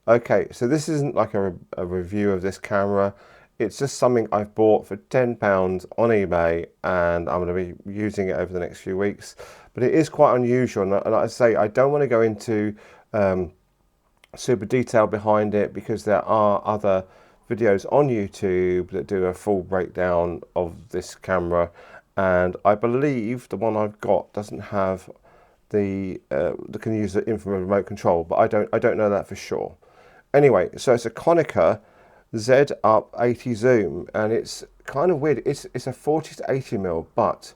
Okay, so this isn't like a review of this camera. It's just something I've bought for £10 on eBay, and I'm going to be using it over the next few weeks. But it is quite unusual, and I say I don't want to go into um, super detail behind it because there are other videos on YouTube that do a full breakdown of this camera, and I believe the one I've got doesn't have the that can use the infrared remote control, but I don't know that for sure. Anyway, so it's a Konica Z Up 80 zoom, and it's kind of weird. It's a 40 to 80 mil, but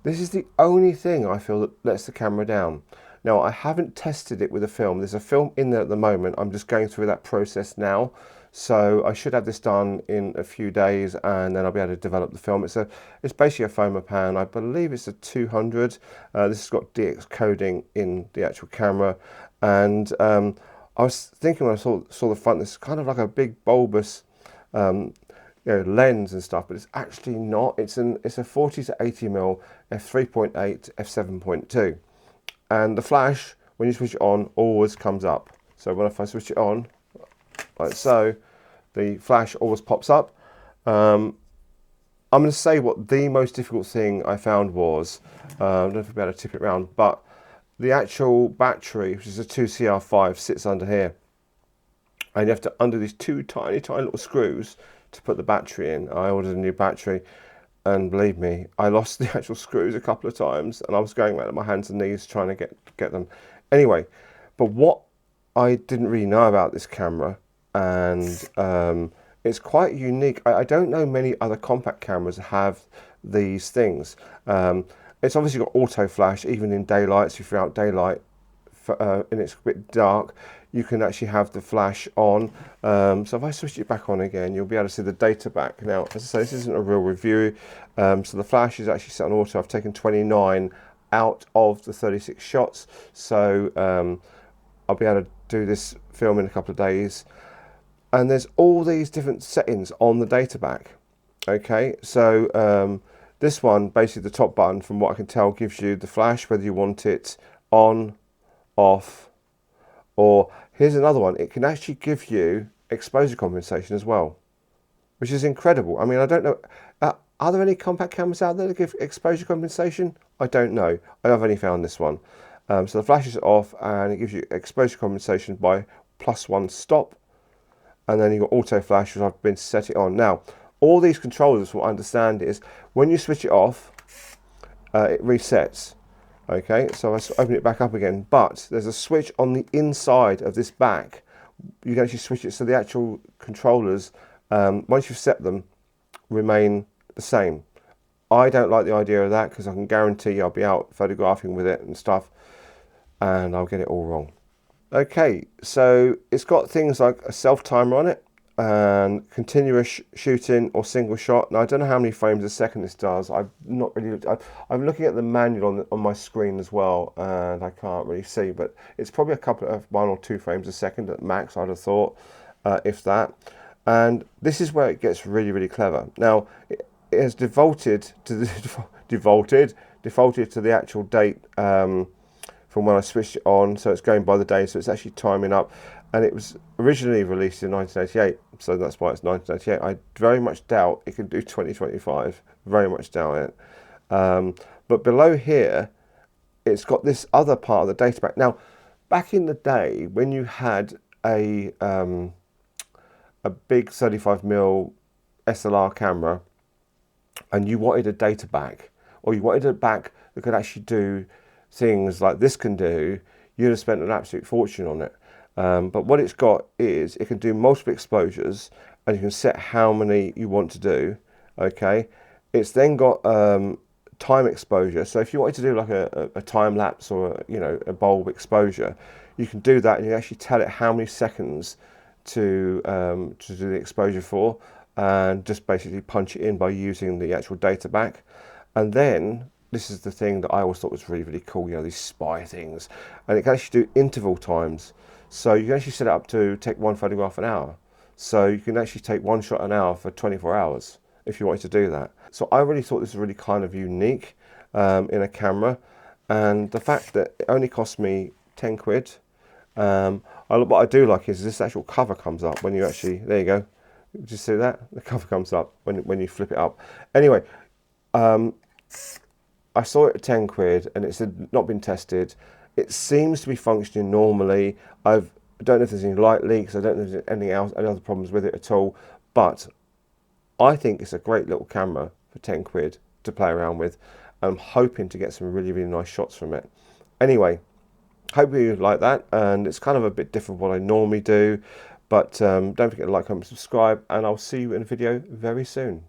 this is the only thing I feel that lets the camera down. Now, I haven't tested it with a film. There's a film in there at the moment. I'm just going through that process now. So I should have this done in a few days, and then I'll be able to develop the film. It's basically a Fomapan. I believe it's a 200. This has got DX coding in the actual camera. And I was thinking when I saw the front, this is kind of like a big bulbous um, lens and stuff, but it's actually not. It's a 40 to 80 mil f3.8 f7.2, and the flash when you switch it on always comes up. So if I switch it on like so, the flash always pops up. I'm going to say what the most difficult thing I found was. I don't know if I'll be able to tip it around, but the actual battery, which is a 2CR5, sits under here, and you have to undo these two tiny little screws to put the battery in. I ordered a new battery, and believe me, I lost the actual screws a couple of times, and I was going around on my hands and knees trying to get them. Anyway, but what I didn't really know about this camera, and it's quite unique. I don't know many other compact cameras have these things. It's obviously got auto flash even in daylight, so if you're out daylight and it's a bit dark, you can actually have the flash on. So if I switch it back on again, you'll be able to see the data back. Now, as I say, this isn't a real review. So the flash is actually set on auto. I've taken 29 out of the 36 shots. So I'll be able to do this film in a couple of days. And there's all these different settings on the data back. Okay, so this one, basically the top button, from what I can tell, gives you the flash, whether you want it on, off, or here's another one. It can actually give you exposure compensation as well, which is incredible. I mean, I don't know. Are there any compact cameras out there that give exposure compensation? I don't know. I've only found this one. So the flash is off, and it gives you exposure compensation by +1 stop. And then you've got auto flash, which I've been set it on. Now, all these controllers, what I understand is, when you switch it off, it resets. Okay, so I open it back up again, but there's a switch on the inside of this back. You can actually switch it so the actual controllers, once you've set them, remain the same. I don't like the idea of that because I can guarantee I'll be out photographing with it and stuff, and I'll get it all wrong. Okay, so it's got things like a self timer on it and continuous shooting or single shot. Now I don't know how many frames a second this does. I've not really. I'm looking at the manual on my screen as well, and I can't really see, but it's probably a couple of 1 or 2 frames a second at max, I'd have thought, if that. And this is where it gets really clever. Now it has defaulted to the defaulted to the actual date. From when I switched it on, so it's going by the day, so it's actually timing up. And it was originally released in 1988, so that's why it's 1988. I very much doubt it can do 2025, very much doubt it. But below here, it's got this other part of the data back. Now, back in the day, when you had a big 35mm SLR camera, and you wanted a data back, or you wanted a back that could actually do things like this can do, you'd have spent an absolute fortune on it. But what it's got is it can do multiple exposures, and you can set how many you want to do. Okay, it's then got time exposure. So if you wanted to do like a time lapse or a bulb exposure, you can do that, and you actually tell it how many seconds to do the exposure for, and just basically punch it in by using the actual data back. And then this is the thing that I always thought was really cool, these spy things. And it can actually do interval times. So you can actually set it up to take 1 photograph an hour. So you can actually take 1 shot an hour for 24 hours if you wanted to do that. So I really thought this was really kind of unique in a camera. And the fact that it only cost me 10 quid, I what I do like is this actual cover comes up when you actually, there you go. Did you see that? The cover comes up when you flip it up. Anyway, I saw it at 10 quid and it's not been tested. It seems to be functioning normally. I don't know if there's any light leaks. I don't know if there's anything else, any other problems with it at all. But I think it's a great little camera for 10 quid to play around with. I'm hoping to get some really, really nice shots from it. Anyway, hope you like that. And it's kind of a bit different from what I normally do. But don't forget to like, comment, subscribe. And I'll see you in a video very soon.